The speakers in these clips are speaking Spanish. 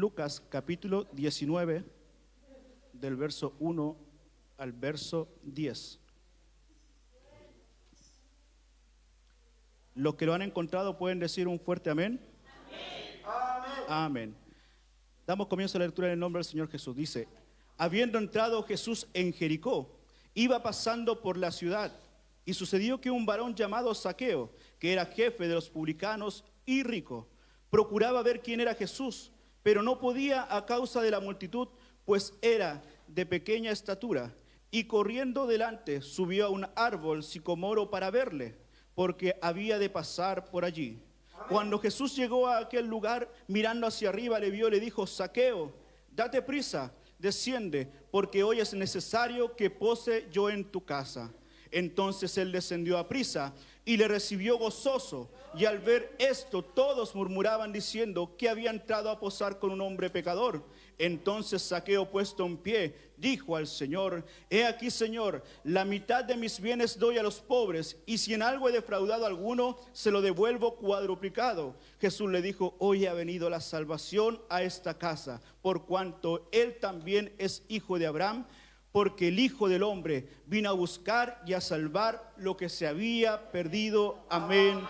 Lucas capítulo 19, del verso 1 al verso 10. Los que lo han encontrado pueden decir un fuerte amén. Amén. Amén. Damos comienzo a la lectura en el nombre del Señor Jesús. Dice: habiendo entrado Jesús en Jericó, iba pasando por la ciudad, y sucedió que un varón llamado Zaqueo, que era jefe de los publicanos y rico, procuraba ver quién era Jesús, pero no podía a causa de la multitud, pues era de pequeña estatura, y corriendo delante subió a un árbol sicomoro para verle, porque había de pasar por allí. Cuando Jesús llegó a aquel lugar, mirando hacia arriba, le vio y le dijo: Zaqueo, date prisa, desciende, porque hoy es necesario que pose yo en tu casa. Entonces él descendió a prisa y le recibió gozoso. Y al ver esto, todos murmuraban diciendo que había entrado a posar con un hombre pecador. Entonces Zaqueo, puesto en pie, dijo al Señor: he aquí, Señor, la mitad de mis bienes doy a los pobres, y si en algo he defraudado a alguno, se lo devuelvo cuadruplicado. Jesús le dijo: hoy ha venido la salvación a esta casa, por cuanto él también es hijo de Abraham, porque el Hijo del Hombre vino a buscar y a salvar lo que se había perdido. Amén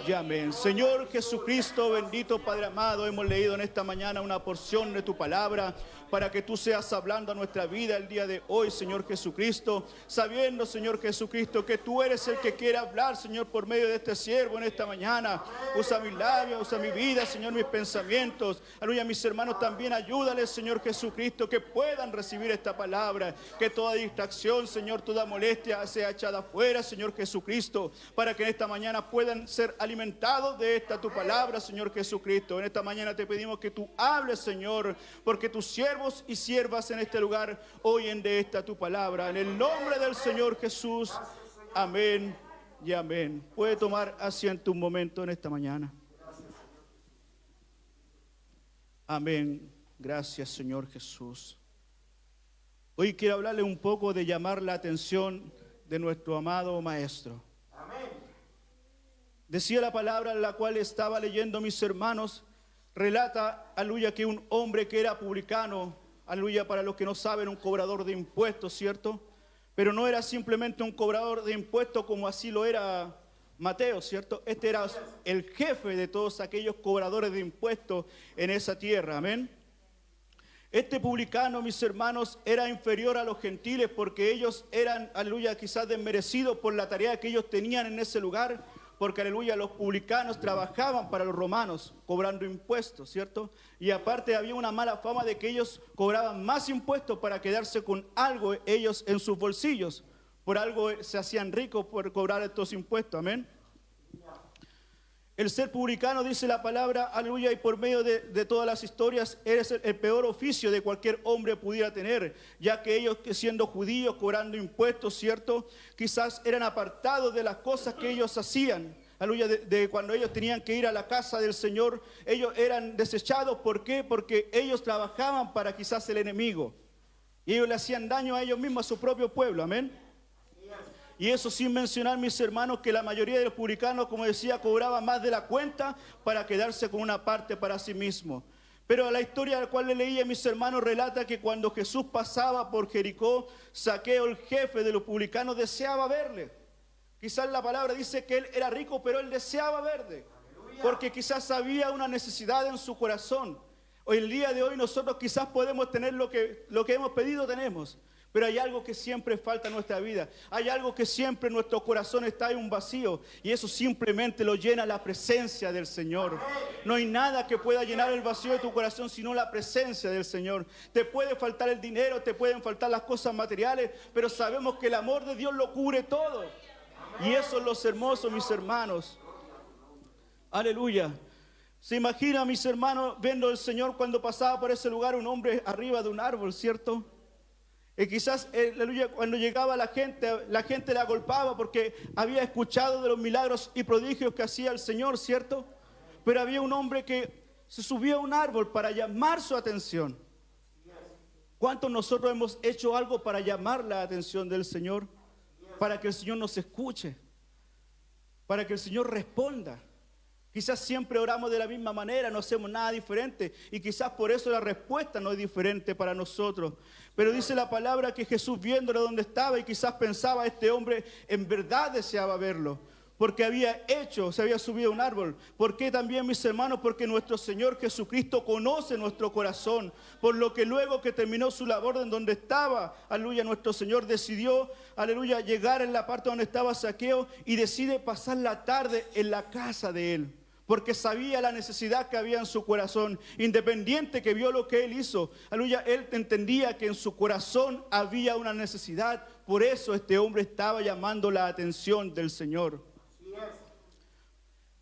y amén. Señor Jesucristo, bendito Padre amado, hemos leído en esta mañana una porción de tu palabra para que tú seas hablando a nuestra vida el día de hoy, Señor Jesucristo, sabiendo, Señor Jesucristo, que tú eres el que quiere hablar, Señor, por medio de este siervo en esta mañana. Usa mis labios, usa mi vida, Señor, mis pensamientos. Aleluya, mis hermanos también ayúdales, Señor Jesucristo, que puedan recibir esta palabra, que toda distracción, Señor, toda molestia sea echada fuera, Señor Jesucristo, para que en esta mañana puedan ser alimentados de esta tu palabra, Señor Jesucristo. En esta mañana te pedimos que tú hables, Señor, porque tus siervos y siervas en este lugar oyen de esta tu palabra. En el nombre del Señor Jesús, amén y amén. Puede tomar asiento un momento en esta mañana. Amén. Gracias, Señor Jesús. Hoy quiero hablarle un poco de llamar la atención de nuestro amado Maestro. Amén. Decía la palabra en la cual estaba leyendo, mis hermanos, relata, aleluya, que un hombre que era publicano, aleluya, para los que no saben, un cobrador de impuestos, ¿cierto? Pero no era simplemente un cobrador de impuestos como así lo era Mateo, ¿cierto? Este era el jefe de todos aquellos cobradores de impuestos en esa tierra, amén. Este publicano, mis hermanos, era inferior a los gentiles porque ellos eran, aleluya, quizás desmerecidos por la tarea que ellos tenían en ese lugar, porque, aleluya, los publicanos trabajaban para los romanos cobrando impuestos, ¿cierto? Y aparte había una mala fama de que ellos cobraban más impuestos para quedarse con algo ellos en sus bolsillos. Por algo se hacían ricos por cobrar estos impuestos, amén. El ser publicano, dice la palabra, aleluya, y por medio de todas las historias, es el peor oficio de cualquier hombre pudiera tener, ya que ellos, siendo judíos, cobrando impuestos, ¿cierto? Quizás eran apartados de las cosas que ellos hacían, aleluya, de cuando ellos tenían que ir a la casa del Señor, ellos eran desechados. ¿Por qué? Porque ellos trabajaban para quizás el enemigo, y ellos le hacían daño a ellos mismos, a su propio pueblo, amén. Y eso sin mencionar, mis hermanos, que la mayoría de los publicanos, como decía, cobraban más de la cuenta para quedarse con una parte para sí mismo. Pero la historia a la cual le leía, mis hermanos, relata que cuando Jesús pasaba por Jericó, Zaqueo, el jefe de los publicanos, deseaba verle. Quizás la palabra dice que él era rico, pero él deseaba verle, porque quizás había una necesidad en su corazón. Hoy, el día de hoy, nosotros quizás podemos tener lo que hemos pedido, tenemos. Pero hay algo que siempre falta en nuestra vida. Hay algo que siempre en nuestro corazón está en un vacío. Y eso simplemente lo llena la presencia del Señor. No hay nada que pueda llenar el vacío de tu corazón sino la presencia del Señor. Te puede faltar el dinero, te pueden faltar las cosas materiales, pero sabemos que el amor de Dios lo cubre todo. Y eso es lo hermoso, mis hermanos. Aleluya. Se imagina, mis hermanos, viendo al Señor cuando pasaba por ese lugar, un hombre arriba de un árbol, ¿cierto? Y quizás, aleluya, cuando llegaba la gente la agolpaba porque había escuchado de los milagros y prodigios que hacía el Señor, ¿cierto? Pero había un hombre que se subió a un árbol para llamar su atención. ¿Cuántos nosotros hemos hecho algo para llamar la atención del Señor? Para que el Señor nos escuche, para que el Señor responda. Quizás siempre oramos de la misma manera, no hacemos nada diferente y quizás por eso la respuesta no es diferente para nosotros. Pero dice la palabra que Jesús viéndolo donde estaba y quizás pensaba, este hombre en verdad deseaba verlo, porque se había subido a un árbol. ¿Por qué también, mis hermanos? Porque nuestro Señor Jesucristo conoce nuestro corazón, por lo que luego que terminó su labor en donde estaba, aleluya, nuestro Señor decidió, aleluya, llegar en la parte donde estaba Zaqueo y decide pasar la tarde en la casa de él. Porque sabía la necesidad que había en su corazón, independiente que vio lo que él hizo. Aleluya, él entendía que en su corazón había una necesidad. Por eso este hombre estaba llamando la atención del Señor.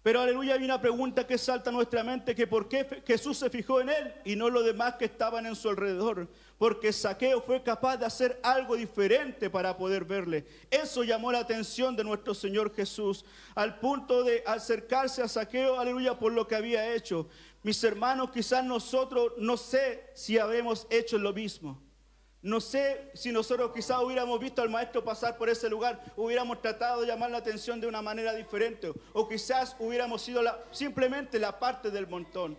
Pero aleluya, hay una pregunta que salta a nuestra mente, que por qué Jesús se fijó en él y no los demás que estaban en su alrededor. Porque Zaqueo fue capaz de hacer algo diferente para poder verle. Eso llamó la atención de nuestro Señor Jesús, al punto de acercarse a Zaqueo, aleluya, por lo que había hecho. Mis hermanos, quizás nosotros, no sé si habremos hecho lo mismo. No sé si nosotros quizás hubiéramos visto al maestro pasar por ese lugar, hubiéramos tratado de llamar la atención de una manera diferente, o quizás hubiéramos sido simplemente la parte del montón.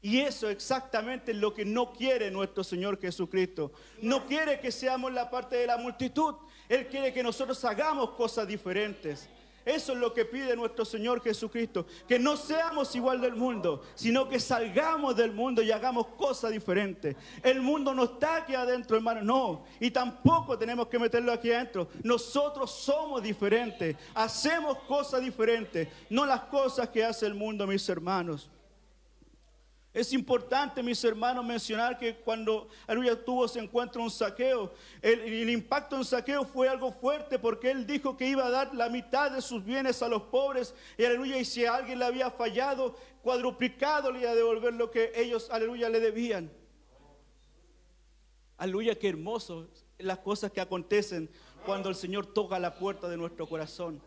Y eso exactamente es lo que no quiere nuestro Señor Jesucristo. No quiere que seamos la parte de la multitud. Él quiere que nosotros hagamos cosas diferentes. Eso es lo que pide nuestro Señor Jesucristo. Que no seamos igual del mundo, sino que salgamos del mundo y hagamos cosas diferentes. El mundo no está aquí adentro, hermano, no. Y tampoco tenemos que meterlo aquí adentro. Nosotros somos diferentes. Hacemos cosas diferentes, no las cosas que hace el mundo, mis hermanos. Es importante, mis hermanos, mencionar que cuando aleluya tuvo ese encuentro en Zaqueo, el impacto en Zaqueo fue algo fuerte, porque él dijo que iba a dar la mitad de sus bienes a los pobres, y aleluya, y si a alguien le había fallado, cuadruplicado le iba a devolver lo que ellos, aleluya, le debían. Aleluya, qué hermoso las cosas que acontecen cuando el Señor toca la puerta de nuestro corazón.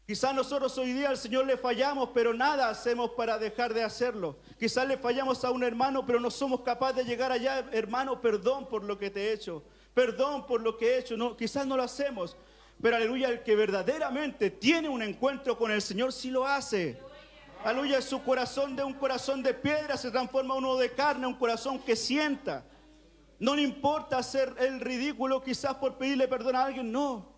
Quizás nosotros hoy día al Señor le fallamos, pero nada hacemos para dejar de hacerlo. Quizás le fallamos a un hermano, pero no somos capaces de llegar allá. Hermano, perdón por lo que te he hecho. Perdón por lo que he hecho. No, quizás no lo hacemos. Pero aleluya, el que verdaderamente tiene un encuentro con el Señor, sí lo hace. Aleluya, su corazón de un corazón de piedra se transforma en uno de carne, un corazón que sienta. No le importa hacer el ridículo quizás por pedirle perdón a alguien, no.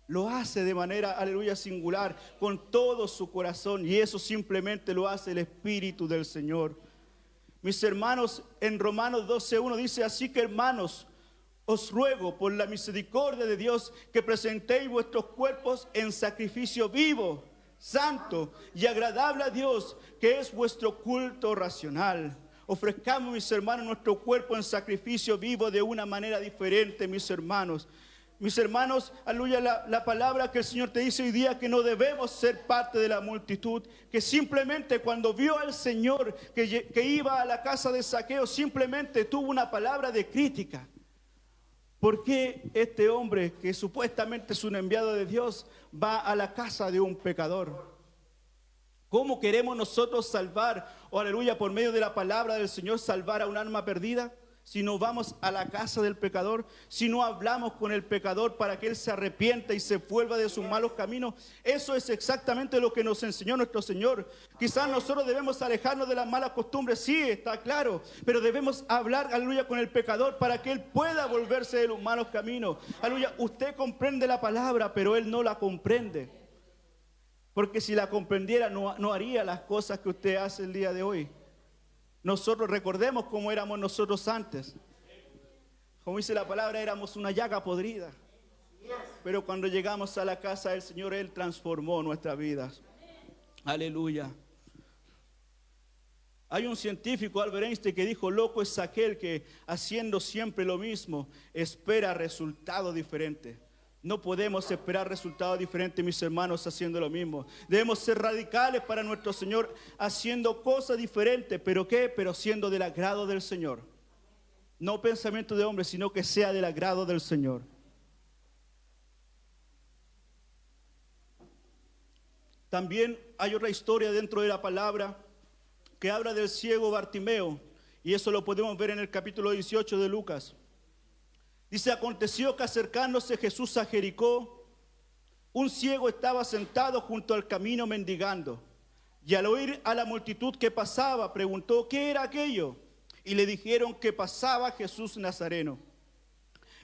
Lo hace de manera, aleluya, singular, con todo su corazón. Y eso simplemente lo hace el Espíritu del Señor. Mis hermanos, en Romanos 12:1 dice, así que hermanos, os ruego por la misericordia de Dios que presentéis vuestros cuerpos en sacrificio vivo, santo y agradable a Dios, que es vuestro culto racional. Ofrezcamos, mis hermanos, nuestro cuerpo en sacrificio vivo de una manera diferente, mis hermanos. Mis hermanos, aleluya, la palabra que el Señor te dice hoy día, que no debemos ser parte de la multitud, que simplemente cuando vio al Señor que iba a la casa de Zaqueo, simplemente tuvo una palabra de crítica. ¿Por qué este hombre, que supuestamente es un enviado de Dios, va a la casa de un pecador? ¿Cómo queremos nosotros salvar, aleluya, por medio de la palabra del Señor, salvar a un alma perdida? Si no vamos a la casa del pecador, si no hablamos con el pecador para que él se arrepienta y se vuelva de sus malos caminos. Eso es exactamente lo que nos enseñó nuestro Señor. Quizás nosotros debemos alejarnos de las malas costumbres, sí, está claro, pero debemos hablar, aleluya, con el pecador para que él pueda volverse de los malos caminos. Aleluya, usted comprende la palabra, pero él no la comprende, porque si la comprendiera no haría las cosas que usted hace el día de hoy. Nosotros recordemos cómo éramos nosotros antes. Como dice la palabra, éramos una llaga podrida. Pero cuando llegamos a la casa del Señor, Él transformó nuestras vidas. Aleluya. Hay un científico, Albert Einstein, que dijo, loco es aquel que haciendo siempre lo mismo, espera resultados diferentes. No podemos esperar resultados diferentes, mis hermanos, haciendo lo mismo. Debemos ser radicales para nuestro Señor, haciendo cosas diferentes. ¿Pero qué? Pero siendo del agrado del Señor. No pensamiento de hombre, sino que sea del agrado del Señor. También hay otra historia dentro de la palabra que habla del ciego Bartimeo. Y eso lo podemos ver en el capítulo 18 de Lucas. Dice, aconteció que acercándose Jesús a Jericó, un ciego estaba sentado junto al camino mendigando. Y al oír a la multitud que pasaba, preguntó, ¿qué era aquello? Y le dijeron que pasaba Jesús Nazareno.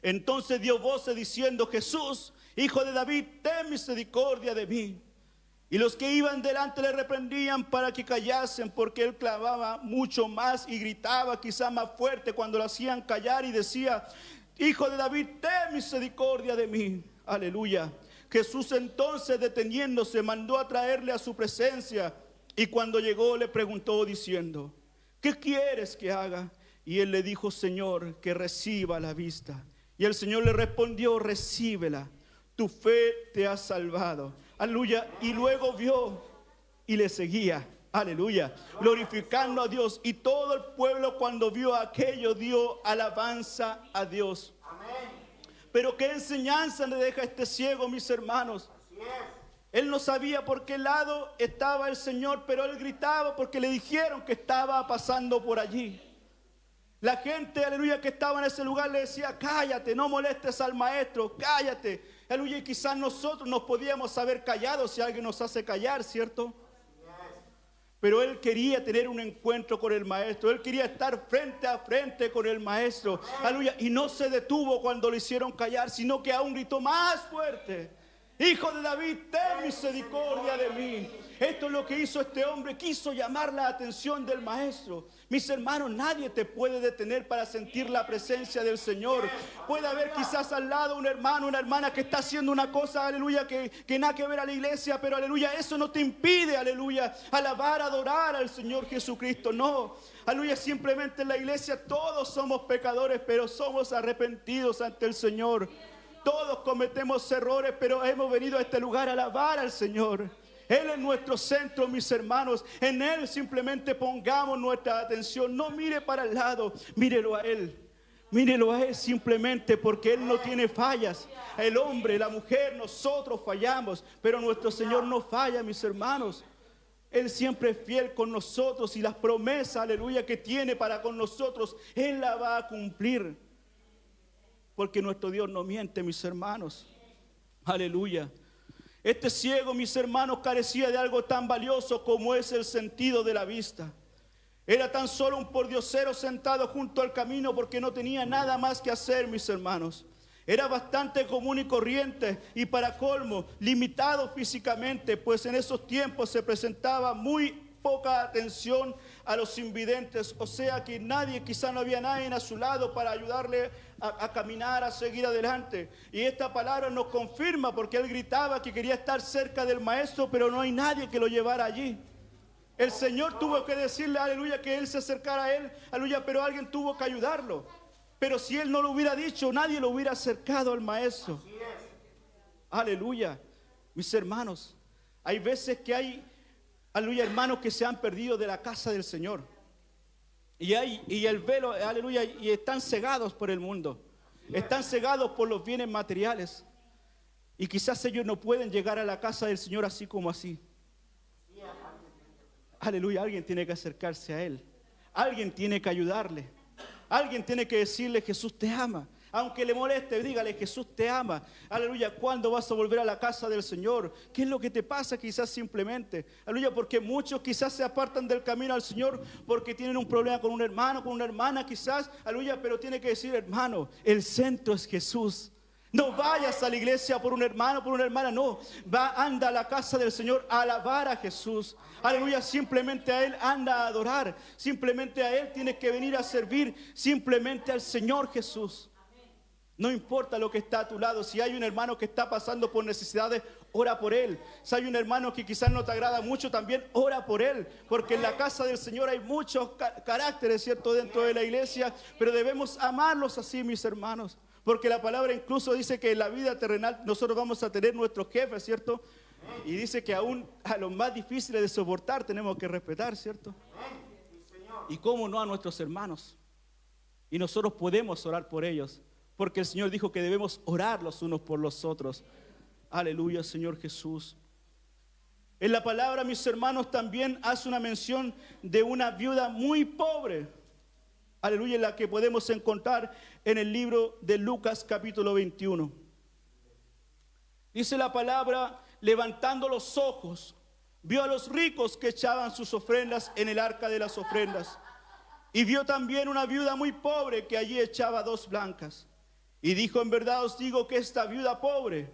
Entonces dio voces diciendo, Jesús, hijo de David, ten misericordia de mí. Y los que iban delante le reprendían para que callasen, porque él clamaba mucho más y gritaba quizá más fuerte cuando lo hacían callar y decía, Hijo de David, ten misericordia de mí. Aleluya. Jesús entonces, deteniéndose, mandó a traerle a su presencia, y cuando llegó le preguntó diciendo, ¿qué quieres que haga? Y él le dijo, Señor, que reciba la vista. Y el Señor le respondió, recíbela, tu fe te ha salvado. Aleluya. Y luego vio y le seguía. Aleluya. Glorificando a Dios. Y todo el pueblo, cuando vio aquello, dio alabanza a Dios. Pero qué enseñanza le deja este ciego, mis hermanos. Él no sabía por qué lado estaba el Señor, pero él gritaba porque le dijeron que estaba pasando por allí. La gente, aleluya, que estaba en ese lugar le decía, cállate, no molestes al maestro, cállate. Aleluya, y quizás nosotros nos podíamos haber callado si alguien nos hace callar, ¿cierto? Pero él quería tener un encuentro con el maestro. Él quería estar frente a frente con el maestro. Aleluya, y no se detuvo cuando le hicieron callar, sino que aún gritó más fuerte. Hijo de David, ten misericordia de mí. Esto es lo que hizo este hombre, quiso llamar la atención del maestro. Mis hermanos, nadie te puede detener para sentir la presencia del Señor. Puede haber quizás al lado un hermano, una hermana que está haciendo una cosa, aleluya, que nada que ver a la iglesia, pero aleluya, eso no te impide, aleluya, alabar, adorar al Señor Jesucristo. No, aleluya, simplemente en la iglesia todos somos pecadores, pero somos arrepentidos ante el Señor. Todos cometemos errores, pero hemos venido a este lugar a alabar al Señor. Él es nuestro centro, mis hermanos. En Él simplemente pongamos nuestra atención. No mire para el lado, mírelo a Él. Mírelo a Él simplemente porque Él no tiene fallas. El hombre, la mujer, nosotros fallamos, pero nuestro Señor no falla, mis hermanos. Él siempre es fiel con nosotros y las promesas, aleluya, que tiene para con nosotros, Él la va a cumplir. Porque nuestro Dios no miente, mis hermanos. Aleluya. Este ciego, mis hermanos, carecía de algo tan valioso como es el sentido de la vista. Era tan solo un pordiosero sentado junto al camino porque no tenía nada más que hacer, mis hermanos. Era bastante común y corriente y para colmo, limitado físicamente, pues en esos tiempos se presentaba muy poca atención a los invidentes, o sea que nadie, quizá no había nadie a su lado para ayudarle a caminar, a seguir adelante. Y esta palabra nos confirma porque él gritaba que quería estar cerca del maestro, pero no hay nadie que lo llevara allí. El Señor tuvo que decirle, aleluya, que él se acercara a él, aleluya, pero alguien tuvo que ayudarlo. Pero si él no lo hubiera dicho, nadie lo hubiera acercado al maestro. Aleluya. Mis hermanos, hay veces que hay, aleluya, hermanos que se han perdido de la casa del Señor. Y el velo, aleluya, y están cegados por el mundo. Están cegados por los bienes materiales. Y quizás ellos no pueden llegar a la casa del Señor así como así. Aleluya, alguien tiene que acercarse a Él. Alguien tiene que ayudarle. Alguien tiene que decirle, Jesús te ama. Aunque le moleste, dígale, Jesús te ama. Aleluya, ¿cuándo vas a volver a la casa del Señor? ¿Qué es lo que te pasa quizás simplemente? Aleluya, porque muchos quizás se apartan del camino al Señor porque tienen un problema con un hermano, con una hermana quizás. Aleluya, pero tiene que decir, hermano, el centro es Jesús. No vayas a la iglesia por un hermano, por una hermana, no. Anda a la casa del Señor a alabar a Jesús. Aleluya, simplemente a Él anda a adorar. Simplemente a Él tienes que venir a servir. Simplemente al Señor Jesús. No importa lo que está a tu lado. Si hay un hermano que está pasando por necesidades, ora por él. Si hay un hermano que quizás no te agrada mucho, también ora por él. Porque en la casa del Señor hay muchos caracteres, ¿cierto? Dentro de la iglesia. Pero debemos amarlos así, mis hermanos. Porque la palabra incluso dice que en la vida terrenal nosotros vamos a tener nuestros jefes, ¿cierto? Y dice que aún a los más difíciles de soportar tenemos que respetar, ¿cierto? Y cómo no a nuestros hermanos. Y nosotros podemos orar por ellos. Porque el Señor dijo que debemos orar los unos por los otros. Aleluya, Señor Jesús. En la palabra, mis hermanos, también hace una mención de una viuda muy pobre. Aleluya, en la que podemos encontrar en el libro de Lucas capítulo 21. Dice la palabra, levantando los ojos, vio a los ricos que echaban sus ofrendas en el arca de las ofrendas. Y vio también una viuda muy pobre que allí echaba 2 blancas. Y dijo: en verdad os digo que esta viuda pobre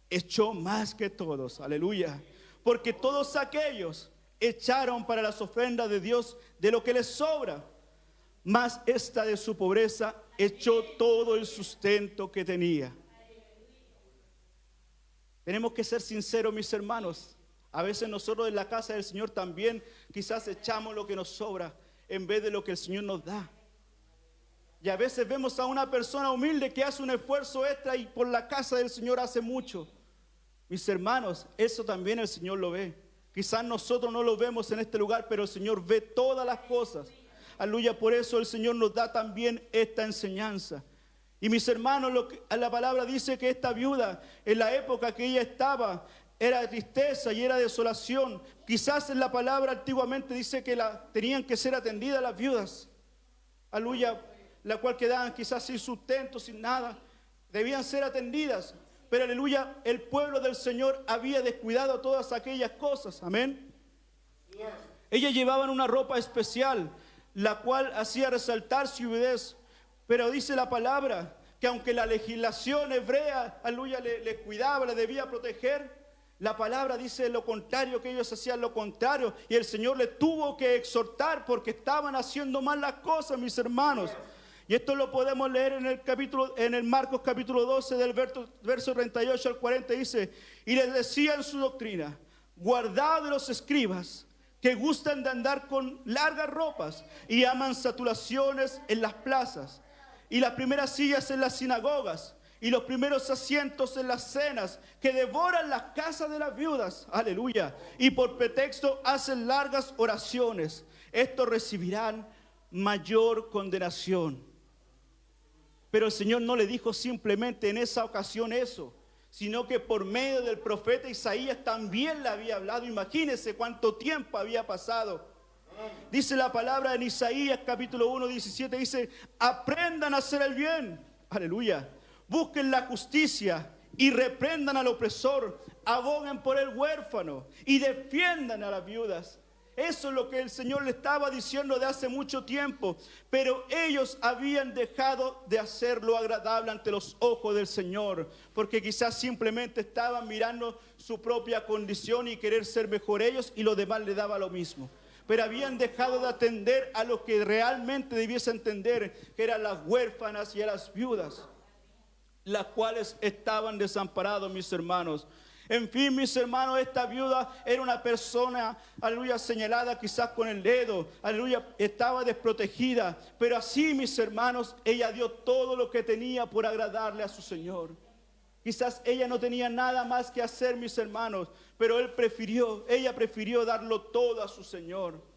echó más que todos. Aleluya. Porque todos aquellos echaron para las ofrendas de Dios de lo que les sobra. Mas esta de su pobreza echó todo el sustento que tenía. Tenemos que ser sinceros, mis hermanos. A veces nosotros en la casa del Señor también quizás echamos lo que nos sobra en vez de lo que el Señor nos da. Y a veces vemos a una persona humilde que hace un esfuerzo extra y por la casa del Señor hace mucho. Mis hermanos, eso también el Señor lo ve. Quizás nosotros no lo vemos en este lugar, pero el Señor ve todas las cosas. Aleluya, por eso el Señor nos da también esta enseñanza. Y mis hermanos, la palabra dice que esta viuda, en la época que ella estaba, era tristeza y era desolación. Quizás en la palabra antiguamente dice que tenían que ser atendidas las viudas. Aleluya, la cual quedaban quizás sin sustento, sin nada. Debían ser atendidas. Pero aleluya, el pueblo del Señor había descuidado todas aquellas cosas. Amén. Ellas llevaban una ropa especial, la cual hacía resaltar su viudez. Pero dice la palabra que aunque la legislación hebrea, aleluya, le cuidaba, le debía proteger, la palabra dice lo contrario, que ellos hacían lo contrario. Y el Señor les tuvo que exhortar porque estaban haciendo mal las cosas, mis hermanos. Y esto lo podemos leer en el Marcos capítulo 12 del verso 38 al 40. Dice: y les decía en su doctrina: guardaos de los escribas, que gustan de andar con largas ropas y aman saturaciones en las plazas, y las primeras sillas en las sinagogas, y los primeros asientos en las cenas, que devoran las casas de las viudas. Aleluya. Y por pretexto hacen largas oraciones. Estos recibirán mayor condenación. Pero el Señor no le dijo simplemente en esa ocasión eso, sino que por medio del profeta Isaías también le había hablado. Imagínense cuánto tiempo había pasado. Dice la palabra en Isaías capítulo 1, 17, dice: aprendan a hacer el bien. Aleluya. Busquen la justicia y reprendan al opresor. Aboguen por el huérfano y defiendan a las viudas. Eso es lo que el Señor le estaba diciendo de hace mucho tiempo. Pero ellos habían dejado de hacer lo agradable ante los ojos del Señor, porque quizás simplemente estaban mirando su propia condición y querer ser mejor ellos, y los demás les daba lo mismo. Pero habían dejado de atender a lo que realmente debiese entender, que eran las huérfanas y a las viudas, las cuales estaban desamparados, mis hermanos. En fin, mis hermanos, esta viuda era una persona, aleluya, señalada quizás con el dedo, aleluya, estaba desprotegida. Pero así, mis hermanos, ella dio todo lo que tenía por agradarle a su Señor. Quizás ella no tenía nada más que hacer, mis hermanos, pero ella prefirió darlo todo a su Señor.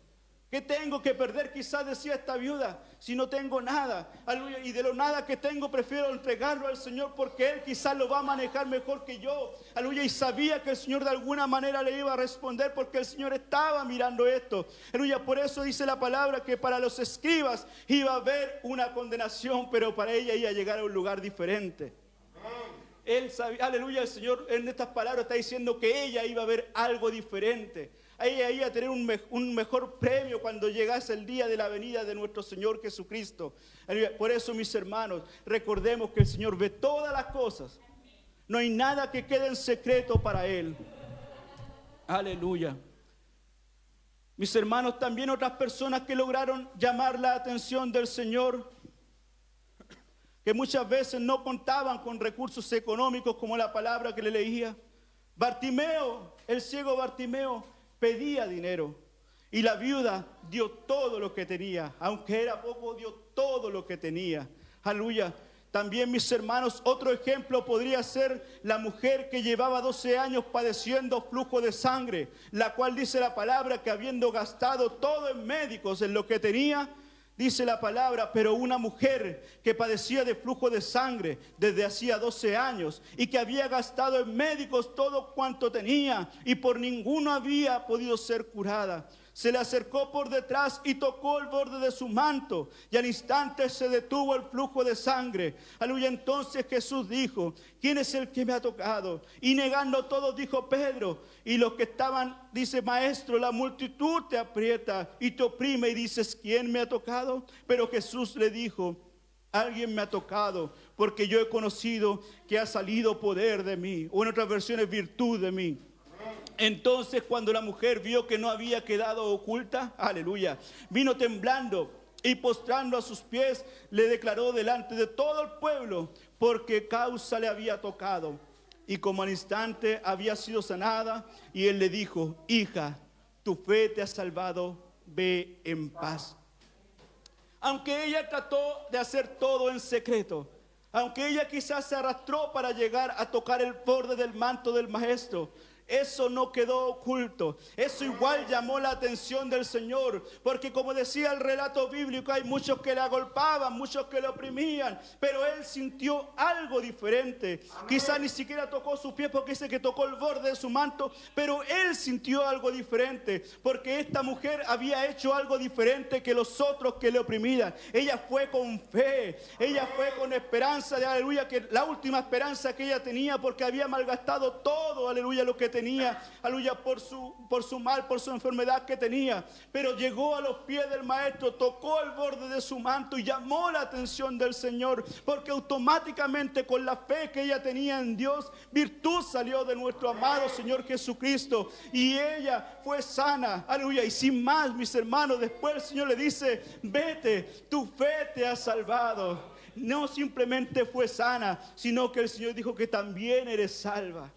¿Qué tengo que perder? Quizás decía esta viuda, si no tengo nada. Aleluya. Y de lo nada que tengo prefiero entregarlo al Señor, porque Él quizás lo va a manejar mejor que yo. Aleluya. Y sabía que el Señor de alguna manera le iba a responder, porque el Señor estaba mirando esto. Aleluya. Por eso dice la palabra que para los escribas iba a haber una condenación, pero para ella iba a llegar a un lugar diferente. Él sabía, aleluya, el Señor en estas palabras está diciendo que ella iba a ver algo diferente. Ella iba a tener un mejor premio cuando llegase el día de la venida de nuestro Señor Jesucristo. Por eso, mis hermanos, recordemos que el Señor ve todas las cosas. No hay nada que quede en secreto para Él. Aleluya. Mis hermanos, también otras personas que lograron llamar la atención del Señor, que muchas veces no contaban con recursos económicos, como la palabra que le leía. Bartimeo, el ciego Bartimeo, pedía dinero, y la viuda dio todo lo que tenía. Aunque era poco, dio todo lo que tenía. Aleluya. También, mis hermanos, otro ejemplo podría ser la mujer que llevaba 12 años padeciendo flujo de sangre, la cual dice la palabra que habiendo gastado todo en médicos, en lo que tenía, dice la palabra, pero una mujer que padecía de flujo de sangre desde hacía 12 años y que había gastado en médicos todo cuanto tenía y por ninguno había podido ser curada, se le acercó por detrás y tocó el borde de su manto, y al instante se detuvo el flujo de sangre. Aleluya. Entonces Jesús dijo: ¿quién es el que me ha tocado? Y negando todo, dijo Pedro. Y los que estaban, dice: Maestro, la multitud te aprieta y te oprime, y dices: ¿quién me ha tocado? Pero Jesús le dijo: alguien me ha tocado, porque yo he conocido que ha salido poder de mí, o en otras versiones, virtud de mí. Entonces, cuando la mujer vio que no había quedado oculta, aleluya, vino temblando y postrando a sus pies, le declaró delante de todo el pueblo por qué causa le había tocado. Y como al instante había sido sanada, y él le dijo: hija, tu fe te ha salvado, ve en paz. Aunque ella trató de hacer todo en secreto, aunque ella quizás se arrastró para llegar a tocar el borde del manto del maestro, eso no quedó oculto. Eso igual llamó la atención del Señor, porque como decía el relato bíblico, hay muchos que le agolpaban, muchos que le oprimían, pero él sintió algo diferente. Quizás ni siquiera tocó sus pies, porque dice que tocó el borde de su manto, pero él sintió algo diferente, porque esta mujer había hecho algo diferente que los otros que le oprimían. Ella fue con fe, ella fue con esperanza de, aleluya, que la última esperanza que ella tenía, porque había malgastado todo, aleluya, lo que tenía, aleluya, por su mal, por su enfermedad que tenía. Pero llegó a los pies del maestro, tocó el borde de su manto y llamó la atención del Señor, porque automáticamente, con la fe que ella tenía en Dios, virtud salió de nuestro amado Señor Jesucristo, y ella fue sana, aleluya. Y sin más, mis hermanos, después el Señor le dice: vete, tu fe te ha salvado. No simplemente fue sana, sino que el Señor dijo que también eres salva.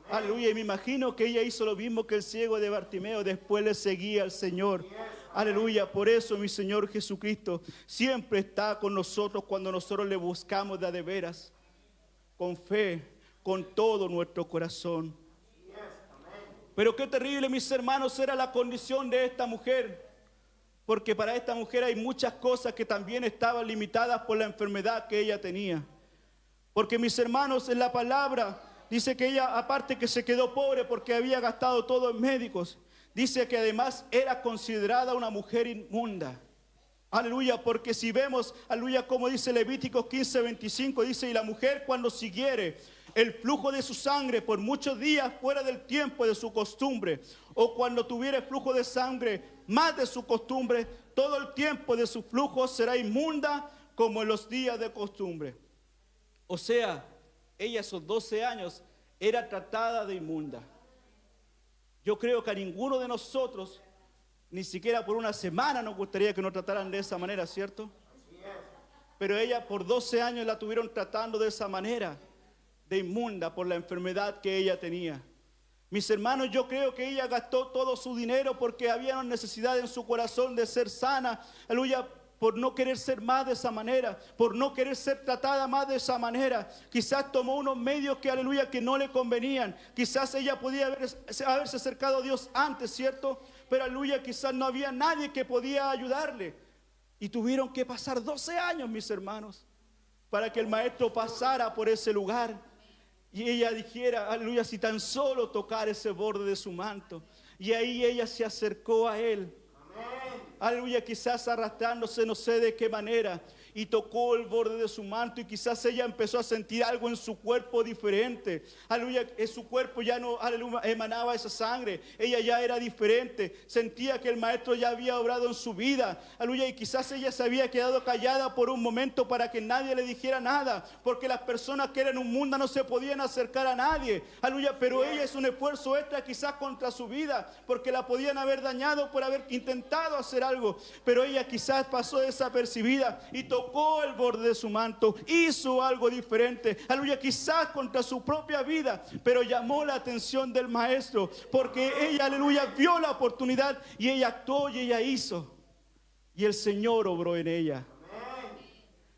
Aleluya. Y me imagino que ella hizo lo mismo que el ciego de Bartimeo. Después le seguía al Señor. Aleluya. Por eso mi Señor Jesucristo siempre está con nosotros cuando nosotros le buscamos de veras, con fe, con todo nuestro corazón. Pero qué terrible, mis hermanos, era la condición de esta mujer, porque para esta mujer hay muchas cosas que también estaban limitadas por la enfermedad que ella tenía. Porque, mis hermanos, en la palabra dice que ella, aparte que se quedó pobre porque había gastado todo en médicos, dice que además era considerada una mujer inmunda. Aleluya, porque si vemos, aleluya, como dice Levíticos 15:25, dice: y la mujer, cuando siguiere el flujo de su sangre por muchos días fuera del tiempo de su costumbre, o cuando tuviere flujo de sangre más de su costumbre, todo el tiempo de su flujo será inmunda como en los días de costumbre. O sea, ella esos 12 años era tratada de inmunda. Yo creo que a ninguno de nosotros, ni siquiera por una semana, nos gustaría que nos trataran de esa manera, ¿cierto? Pero ella por 12 años la tuvieron tratando de esa manera, de inmunda, por la enfermedad que ella tenía. Mis hermanos, yo creo que ella gastó todo su dinero porque había una necesidad en su corazón de ser sana, aleluya, por no querer ser más de esa manera, por no querer ser tratada más de esa manera. Quizás tomó unos medios que, aleluya, que no le convenían. Quizás ella podía haberse acercado a Dios antes, ¿cierto? Pero, aleluya, quizás no había nadie que podía ayudarle. Y tuvieron que pasar 12 años, mis hermanos, para que el maestro pasara por ese lugar y ella dijera: aleluya, si tan solo tocar ese borde de su manto. Y ahí ella se acercó a él. Aleluya, quizás arrastrándose, no sé de qué manera, y tocó el borde de su manto, y quizás ella empezó a sentir algo en su cuerpo diferente. Aleluya, en su cuerpo ya no, aleluya, emanaba esa sangre. Ella ya era diferente, sentía que el maestro ya había obrado en su vida. Aleluya, y quizás ella se había quedado callada por un momento para que nadie le dijera nada, porque las personas que eran un mundo no se podían acercar a nadie. Aleluya, pero ella hizo un esfuerzo extra quizás contra su vida, porque la podían haber dañado por haber intentado hacer algo. Pero ella quizás pasó desapercibida y tocó el borde de su manto, hizo algo diferente, aleluya, quizás contra su propia vida, pero llamó la atención del maestro, porque ella, aleluya, vio la oportunidad y ella actuó y ella hizo, y el Señor obró en ella.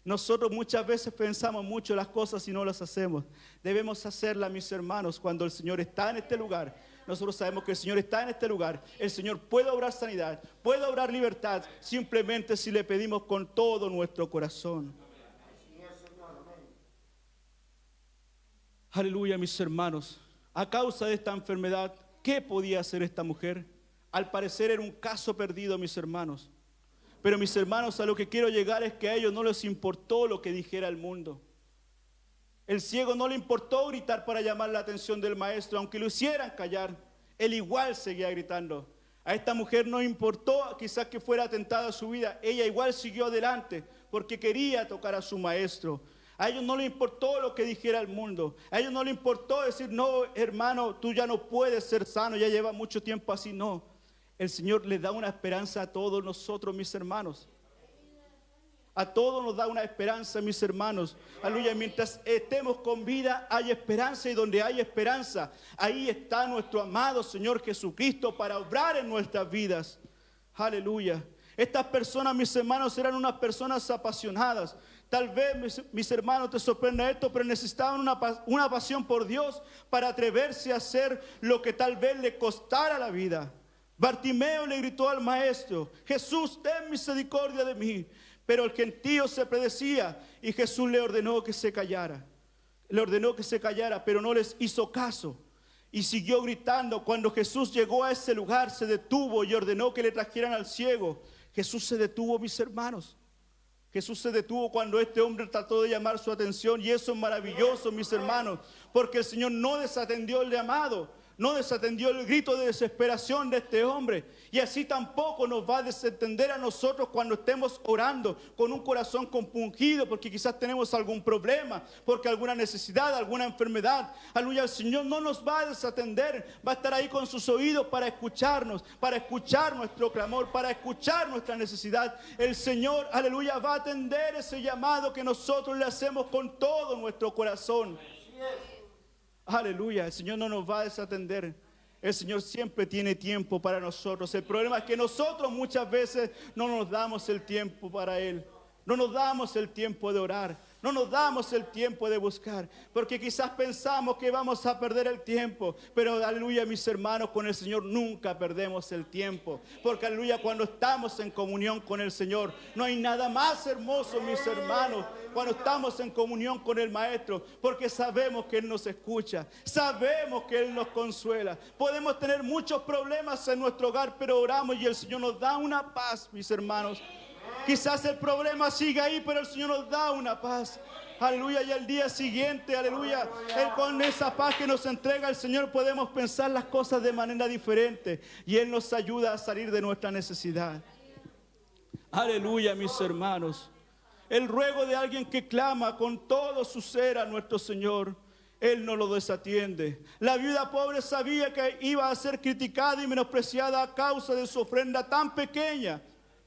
Nosotros muchas veces pensamos mucho las cosas y no las hacemos. Debemos hacerlas, mis hermanos, cuando el Señor está en este lugar. Nosotros sabemos que el Señor está en este lugar. El Señor puede obrar sanidad, puede obrar libertad, simplemente si le pedimos con todo nuestro corazón. Aleluya, mis hermanos. A causa de esta enfermedad, ¿qué podía hacer esta mujer? al parecer era un caso perdido, mis hermanos. Pero mis hermanos, a lo que quiero llegar es que a ellos no les importó lo que dijera el mundo. El ciego no le importó gritar para llamar la atención del maestro, aunque lo hicieran callar, él igual seguía gritando. A esta mujer no importó quizás que fuera atentada su vida, ella igual siguió adelante porque quería tocar a su maestro. A ellos no les importó lo que dijera el mundo, a ellos no les importó decir, no hermano, tú ya no puedes ser sano, ya lleva mucho tiempo así, no. El Señor les da una esperanza a todos nosotros, mis hermanos. A todos nos da una esperanza, mis hermanos. Aleluya, mientras estemos con vida hay esperanza, y donde hay esperanza, ahí está nuestro amado Señor Jesucristo para obrar en nuestras vidas. Aleluya. Estas personas, mis hermanos, eran unas personas apasionadas. Tal vez, mis hermanos, te sorprenda esto, pero necesitaban una pasión por Dios para atreverse a hacer lo que tal vez le costara la vida. Bartimeo le gritó al maestro, Jesús, ten misericordia de mí. Pero el gentío se predecía y Jesús le ordenó que se callara. Le ordenó que se callara, pero no les hizo caso. Y siguió gritando. Cuando Jesús llegó a ese lugar, se detuvo y ordenó que le trajeran al ciego. Jesús se detuvo, mis hermanos. Jesús se detuvo cuando este hombre trató de llamar su atención. Y eso es maravilloso, mis hermanos, porque el Señor no desatendió el llamado. No desatendió el grito de desesperación de este hombre. Y así tampoco nos va a desatender a nosotros cuando estemos orando con un corazón compungido, porque quizás tenemos algún problema, porque alguna necesidad, alguna enfermedad. Aleluya, el Señor no nos va a desatender. Va a estar ahí con sus oídos para escucharnos, para escuchar nuestro clamor, para escuchar nuestra necesidad. El Señor, aleluya, va a atender ese llamado que nosotros le hacemos con todo nuestro corazón. Aleluya, el Señor no nos va a desatender. El Señor siempre tiene tiempo para nosotros. El problema es que nosotros muchas veces no nos damos el tiempo para Él. No nos damos el tiempo de orar. No nos damos el tiempo de buscar, porque quizás pensamos que vamos a perder el tiempo, pero aleluya, mis hermanos, con el Señor nunca perdemos el tiempo, porque aleluya, cuando estamos en comunión con el Señor, no hay nada más hermoso, mis hermanos, cuando estamos en comunión con el Maestro, porque sabemos que Él nos escucha, sabemos que Él nos consuela. Podemos tener muchos problemas en nuestro hogar, pero oramos y el Señor nos da una paz, mis hermanos. Quizás el problema siga ahí, pero el Señor nos da una paz. Aleluya, y al día siguiente, aleluya, con esa paz que nos entrega el Señor podemos pensar las cosas de manera diferente. Y Él nos ayuda a salir de nuestra necesidad. Aleluya, mis hermanos. El ruego de alguien que clama con todo su ser a nuestro Señor, Él no lo desatiende. La viuda pobre sabía que iba a ser criticada y menospreciada a causa de su ofrenda tan pequeña.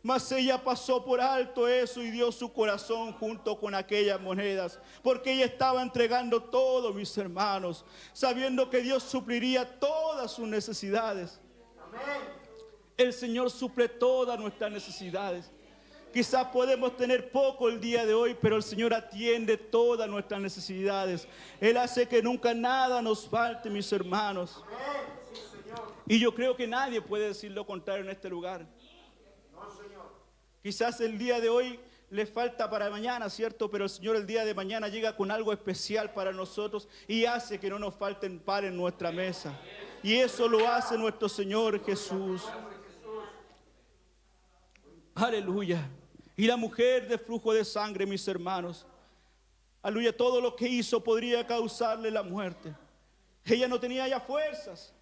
Mas ella pasó por alto eso y dio su corazón junto con aquellas monedas, porque ella estaba entregando todo, mis hermanos, sabiendo que Dios supliría todas sus necesidades. Amén. El Señor suple todas nuestras necesidades. Quizás podemos tener poco el día de hoy, pero el Señor atiende todas nuestras necesidades. Él hace que nunca nada nos falte, mis hermanos. Amén. Sí, Señor. Y yo creo que nadie puede decir lo contrario en este lugar. Quizás el día de hoy le falta para mañana, ¿cierto? Pero el Señor el día de mañana llega con algo especial para nosotros y hace que no nos falten pan en nuestra mesa. Y eso lo hace nuestro Señor Jesús. Aleluya. Y la mujer de flujo de sangre, mis hermanos, aleluya, todo lo que hizo podría causarle la muerte. Ella no tenía ya fuerzas.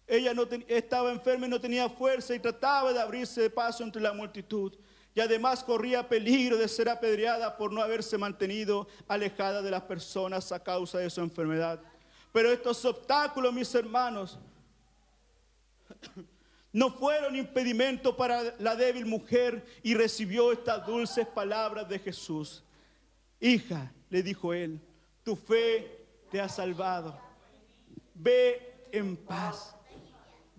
Ella estaba enferma y no tenía fuerza y trataba de abrirse paso entre la multitud. Y además corría peligro de ser apedreada por no haberse mantenido alejada de las personas a causa de su enfermedad. Pero estos obstáculos, mis hermanos, no fueron impedimento para la débil mujer y recibió estas dulces palabras de Jesús. Hija, le dijo él, tu fe te ha salvado. Ve en paz.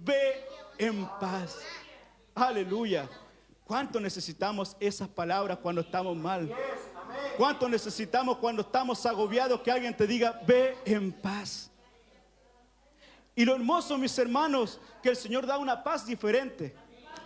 Ve en paz. Aleluya. ¿Cuánto necesitamos esas palabras cuando estamos mal? ¿Cuánto necesitamos cuando estamos agobiados que alguien te diga, ve en paz? Y lo hermoso, mis hermanos, que el Señor da una paz diferente.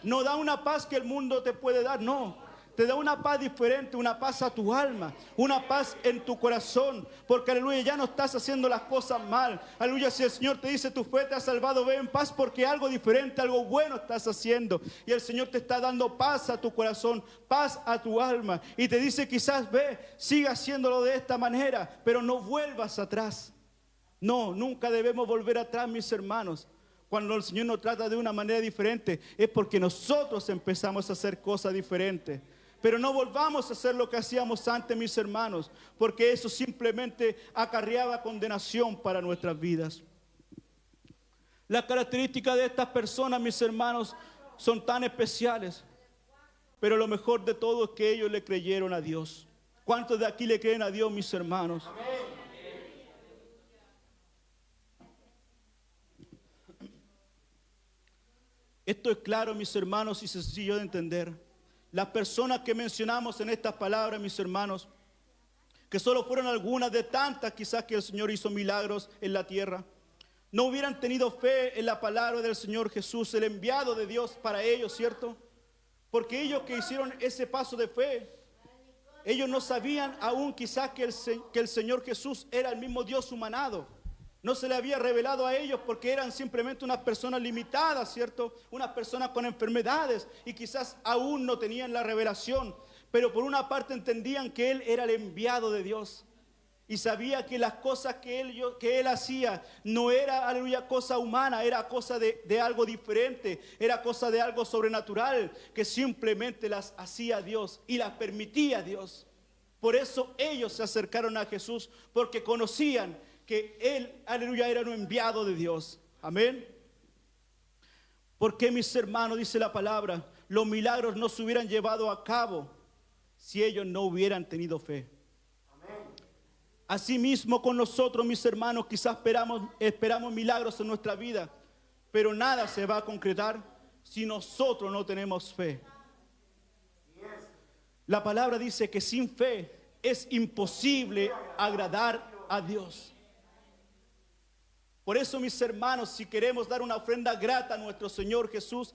No da una paz que el mundo te puede dar, no. te da una paz diferente, una paz a tu alma, una paz en tu corazón, porque aleluya, ya no estás haciendo las cosas mal. Aleluya, si el Señor te dice tu fe te ha salvado, ve en paz porque algo diferente, algo bueno estás haciendo. Y el Señor te está dando paz a tu corazón, paz a tu alma. Y te dice quizás ve, siga haciéndolo de esta manera, pero no vuelvas atrás. No, nunca debemos volver atrás, mis hermanos. Cuando el Señor nos trata de una manera diferente, es porque nosotros empezamos a hacer cosas diferentes. Pero no volvamos a hacer lo que hacíamos antes, mis hermanos, porque eso simplemente acarreaba condenación para nuestras vidas. Las características de estas personas, mis hermanos, son tan especiales. Pero lo mejor de todo es que ellos le creyeron a Dios. ¿Cuántos de aquí le creen a Dios, mis hermanos? Amén. Esto es claro, mis hermanos, y sencillo de entender. Las personas que mencionamos en estas palabras, mis hermanos, que solo fueron algunas de tantas quizás que el Señor hizo milagros en la tierra, no hubieran tenido fe en la palabra del Señor Jesús, el enviado de Dios para ellos, ¿cierto? Porque ellos que hicieron ese paso de fe, ellos no sabían aún quizás que el Señor Jesús era el mismo Dios humanado. No se le había revelado a ellos porque eran simplemente unas personas limitadas, ¿cierto? Unas personas con enfermedades y quizás aún no tenían la revelación. Pero por una parte entendían que Él era el enviado de Dios. Y sabía que las cosas que él hacía no era, aleluya, cosa humana, era cosa de algo diferente, era cosa de algo sobrenatural, que simplemente las hacía Dios y las permitía Dios. Por eso ellos se acercaron a Jesús, porque conocían que Él, aleluya, era un enviado de Dios. Amén. Porque, mis hermanos, dice la palabra, los milagros no se hubieran llevado a cabo si ellos no hubieran tenido fe. Asimismo con nosotros, mis hermanos, quizás esperamos milagros en nuestra vida, pero nada se va a concretar si nosotros no tenemos fe. La palabra dice que sin fe es imposible agradar a Dios. Por eso, mis hermanos, si queremos dar una ofrenda grata a nuestro Señor Jesús,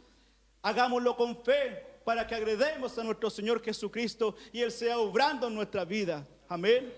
hagámoslo con fe para que agrademos a nuestro Señor Jesucristo y Él sea obrando en nuestra vida. Amén.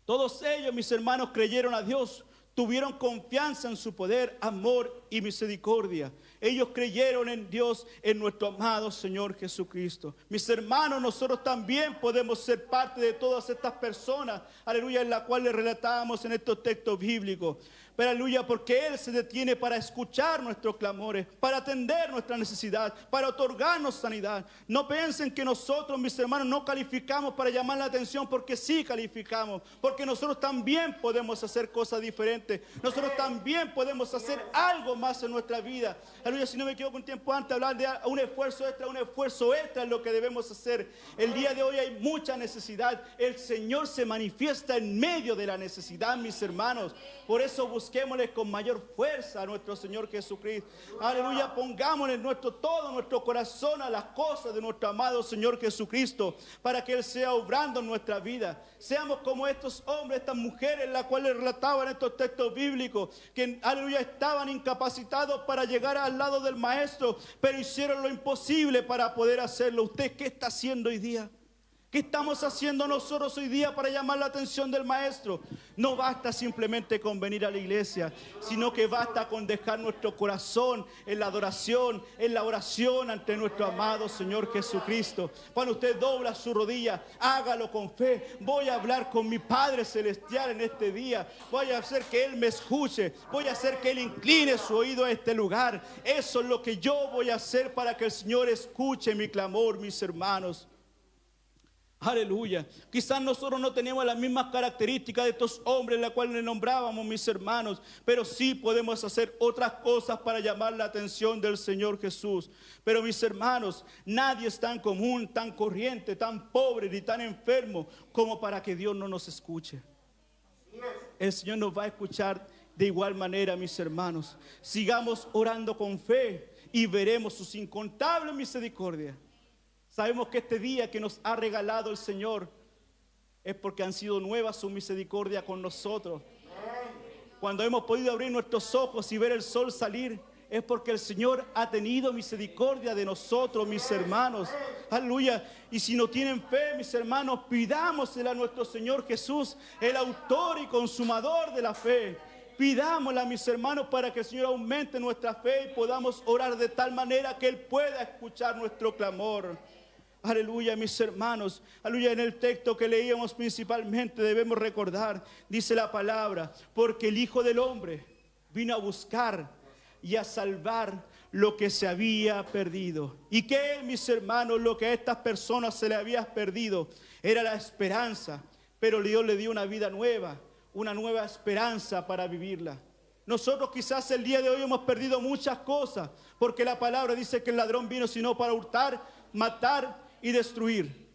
Todos ellos, mis hermanos, creyeron a Dios, tuvieron confianza en su poder, amor y misericordia. Ellos creyeron en Dios, en nuestro amado Señor Jesucristo. Mis hermanos, nosotros también podemos ser parte de todas estas personas, aleluya, en la cual les relatábamos en estos textos bíblicos. Pero aleluya, porque Él se detiene para escuchar nuestros clamores, para atender nuestra necesidad, para otorgarnos sanidad. No piensen que nosotros, mis hermanos, no calificamos para llamar la atención, porque sí calificamos, porque nosotros también podemos hacer cosas diferentes. Nosotros también podemos hacer algo más en nuestra vida. Aleluya, si no me equivoco un tiempo antes, hablar de un esfuerzo extra es lo que debemos hacer. El día de hoy hay mucha necesidad. El Señor se manifiesta en medio de la necesidad, mis hermanos. Por eso busquémosle con mayor fuerza a nuestro Señor Jesucristo. Aleluya, pongámosle todo nuestro corazón a las cosas de nuestro amado Señor Jesucristo, para que Él sea obrando en nuestra vida. Seamos como estos hombres, estas mujeres, las cuales relataban estos textos bíblicos, que, aleluya, estaban incapacitados para llegar al lado del Maestro, pero hicieron lo imposible para poder hacerlo. ¿Usted qué está haciendo hoy día? ¿Qué estamos haciendo nosotros hoy día para llamar la atención del Maestro? No basta simplemente con venir a la iglesia, sino que basta con dejar nuestro corazón en la adoración, en la oración ante nuestro amado Señor Jesucristo. Cuando usted dobla su rodilla, hágalo con fe. Voy a hablar con mi Padre Celestial en este día. Voy a hacer que Él me escuche. Voy a hacer que Él incline su oído a este lugar. Eso es lo que yo voy a hacer para que el Señor escuche mi clamor, mis hermanos. Aleluya. Quizás nosotros no tenemos las mismas características de estos hombres, las cuales le nombrábamos, mis hermanos, pero sí podemos hacer otras cosas para llamar la atención del Señor Jesús. Pero, mis hermanos, nadie es tan común, tan corriente, tan pobre ni tan enfermo como para que Dios no nos escuche. El Señor nos va a escuchar de igual manera, mis hermanos. Sigamos orando con fe y veremos sus incontables misericordias. Sabemos que este día que nos ha regalado el Señor es porque han sido nuevas su misericordia con nosotros. Cuando hemos podido abrir nuestros ojos y ver el sol salir es porque el Señor ha tenido misericordia de nosotros, mis hermanos. Aleluya. Y si no tienen fe, mis hermanos, pidámosle a nuestro Señor Jesús, el autor y consumador de la fe. Pidámosle, mis hermanos, para que el Señor aumente nuestra fe y podamos orar de tal manera que Él pueda escuchar nuestro clamor. Aleluya, mis hermanos. Aleluya, en el texto que leíamos principalmente debemos recordar, dice la palabra, porque el Hijo del Hombre vino a buscar y a salvar lo que se había perdido. ¿Y qué, mis hermanos? Lo que a estas personas se le había perdido era la esperanza, pero Dios le dio una vida nueva, una nueva esperanza para vivirla. Nosotros quizás el día de hoy hemos perdido muchas cosas, porque la palabra dice que el ladrón vino sino para hurtar, matar y destruir.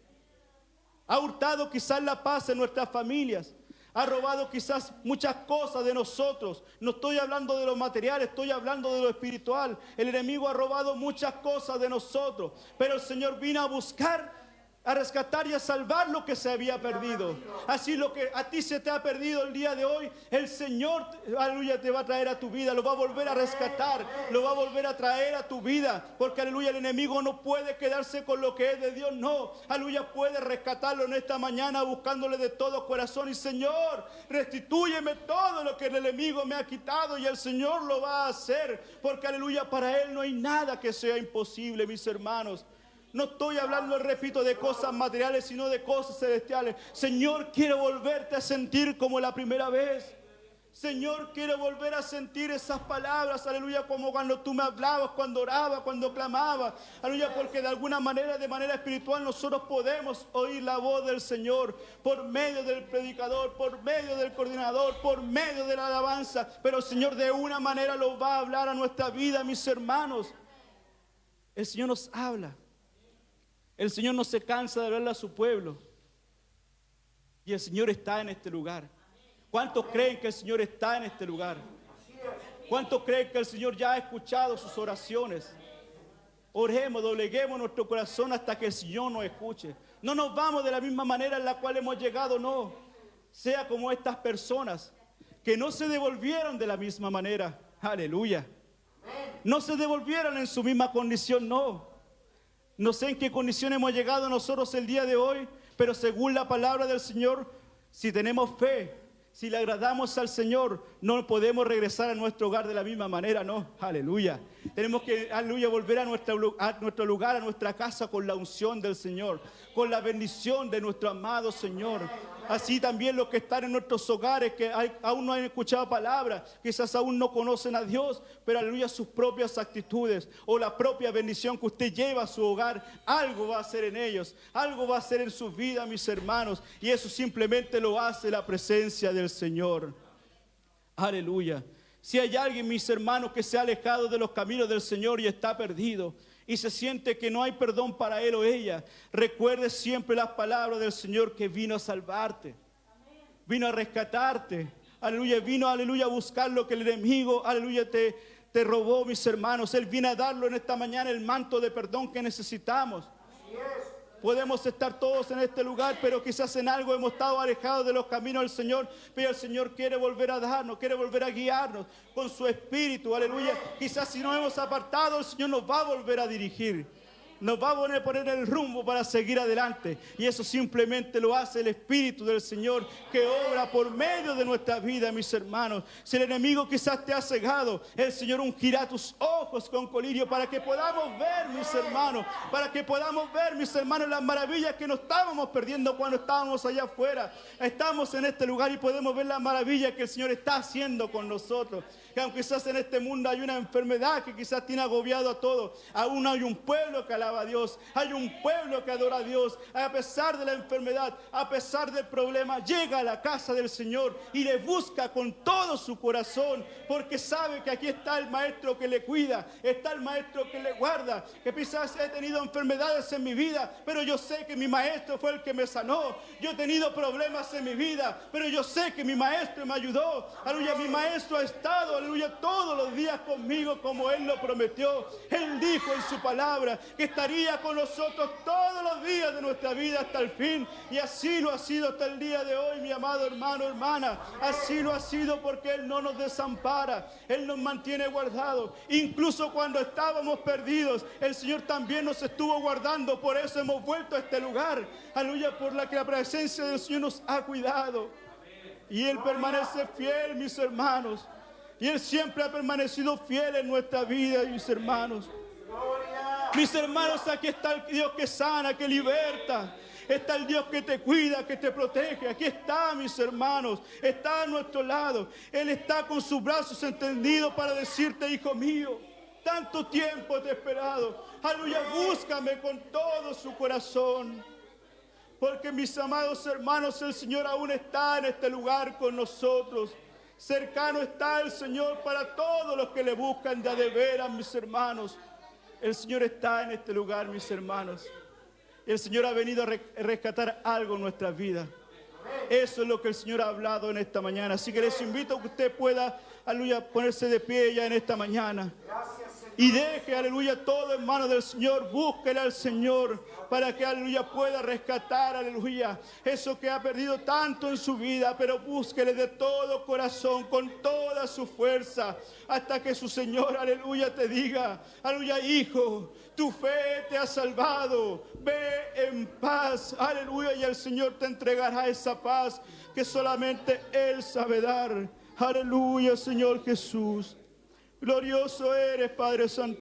Ha hurtado quizás la paz en nuestras familias, ha robado quizás muchas cosas de nosotros. No estoy hablando de lo material, estoy hablando de lo espiritual. El enemigo ha robado muchas cosas de nosotros, pero el Señor vino a buscar, a rescatar y a salvar lo que se había perdido. Así lo que a ti se te ha perdido el día de hoy, el Señor, aleluya, te va a traer a tu vida, lo va a volver a rescatar, lo va a volver a traer a tu vida, porque aleluya, el enemigo no puede quedarse con lo que es de Dios, no, aleluya, puede rescatarlo en esta mañana buscándole de todo corazón. Y Señor, restitúyeme todo lo que el enemigo me ha quitado, y el Señor lo va a hacer, porque aleluya, para Él no hay nada que sea imposible, mis hermanos. No estoy hablando, repito, de cosas materiales, sino de cosas celestiales. Señor, quiero volverte a sentir como la primera vez. Señor, quiero volver a sentir esas palabras, aleluya, como cuando tú me hablabas, cuando oraba, cuando clamaba. Aleluya, porque de alguna manera, de manera espiritual, nosotros podemos oír la voz del Señor por medio del predicador, por medio del coordinador, por medio de la alabanza. Pero el Señor de una manera lo va a hablar a nuestra vida, mis hermanos. El Señor nos habla. El Señor no se cansa de hablarle a su pueblo. Y el Señor está en este lugar. ¿Cuántos creen que el Señor está en este lugar? ¿Cuántos creen que el Señor ya ha escuchado sus oraciones? Oremos, dobleguemos nuestro corazón hasta que el Señor nos escuche. No nos vamos de la misma manera en la cual hemos llegado, no. Sea como estas personas que no se devolvieron de la misma manera. Aleluya. No se devolvieron en su misma condición, no. No sé en qué condición hemos llegado nosotros el día de hoy, pero según la palabra del Señor, si tenemos fe, si le agradamos al Señor, no podemos regresar a nuestro hogar de la misma manera, no. Aleluya. Tenemos que, aleluya, volver a nuestro lugar, a nuestra casa con la unción del Señor, con la bendición de nuestro amado Señor. Así también los que están en nuestros hogares, que aún no han escuchado palabra, quizás aún no conocen a Dios, pero aleluya, sus propias actitudes o la propia bendición que usted lleva a su hogar, algo va a hacer en ellos, algo va a hacer en su vida, mis hermanos, y eso simplemente lo hace la presencia del Señor. Aleluya. Si hay alguien, mis hermanos, que se ha alejado de los caminos del Señor y está perdido, y se siente que no hay perdón para él o ella, recuerde siempre las palabras del Señor, que vino a salvarte, vino a rescatarte, aleluya, vino, aleluya, a buscar lo que el enemigo, aleluya, te robó, mis hermanos. Él viene a darlo en esta mañana, el manto de perdón que necesitamos. Podemos estar todos en este lugar, pero quizás en algo hemos estado alejados de los caminos del Señor, pero el Señor quiere volver a darnos, quiere volver a guiarnos con su espíritu, aleluya. Quizás si nos hemos apartado, el Señor nos va a volver a dirigir. Nos va a poner el rumbo para seguir adelante. Y eso simplemente lo hace el Espíritu del Señor, que obra por medio de nuestra vida, mis hermanos. Si el enemigo quizás te ha cegado, el Señor ungirá tus ojos con colirio para que podamos ver, mis hermanos, las maravillas que nos estábamos perdiendo cuando estábamos allá afuera. Estamos en este lugar y podemos ver las maravillas que el Señor está haciendo con nosotros. Que aunque quizás en este mundo hay una enfermedad que quizás tiene agobiado a todos, aún hay un pueblo que alaba a Dios, hay un pueblo que adora a Dios. A pesar de la enfermedad, a pesar del problema, llega a la casa del Señor y le busca con todo su corazón, porque sabe que aquí está el Maestro que le cuida, está el Maestro que le guarda. Que quizás he tenido enfermedades en mi vida, pero yo sé que mi Maestro fue el que me sanó. Yo he tenido problemas en mi vida, pero yo sé que mi Maestro me ayudó. Aleluya, mi Maestro ha estado, aleluya, todos los días conmigo como Él lo prometió. Él dijo en su palabra que estaría con nosotros todos los días de nuestra vida hasta el fin. Y así lo ha sido hasta el día de hoy, mi amado hermano, hermana. Así lo ha sido porque Él no nos desampara. Él nos mantiene guardados. Incluso cuando estábamos perdidos, el Señor también nos estuvo guardando. Por eso hemos vuelto a este lugar. Aleluya, por la que la presencia del Señor nos ha cuidado. Y Él permanece fiel, mis hermanos. Y Él siempre ha permanecido fiel en nuestra vida, mis hermanos. Mis hermanos, aquí está el Dios que sana, que liberta. Está el Dios que te cuida, que te protege. Aquí está, mis hermanos. Está a nuestro lado. Él está con sus brazos extendidos para decirte, hijo mío, tanto tiempo te he esperado. Aleluya, búscame con todo su corazón. Porque, mis amados hermanos, el Señor aún está en este lugar con nosotros. Cercano está el Señor para todos los que le buscan de veras, mis hermanos. El Señor está en este lugar, mis hermanos. El Señor ha venido a rescatar algo en nuestras vidas. Eso es lo que el Señor ha hablado en esta mañana. Así que les invito a que usted pueda, aleluya, ponerse de pie ya en esta mañana. Y deje, aleluya, todo en manos del Señor. Búsquele al Señor para que, aleluya, pueda rescatar, aleluya, eso que ha perdido tanto en su vida. Pero búsquele de todo corazón, con toda su fuerza, hasta que su Señor, aleluya, te diga, aleluya, hijo, tu fe te ha salvado. Ve en paz, aleluya, y el Señor te entregará esa paz que solamente Él sabe dar. Aleluya, Señor Jesús. Glorioso eres, Padre Santo.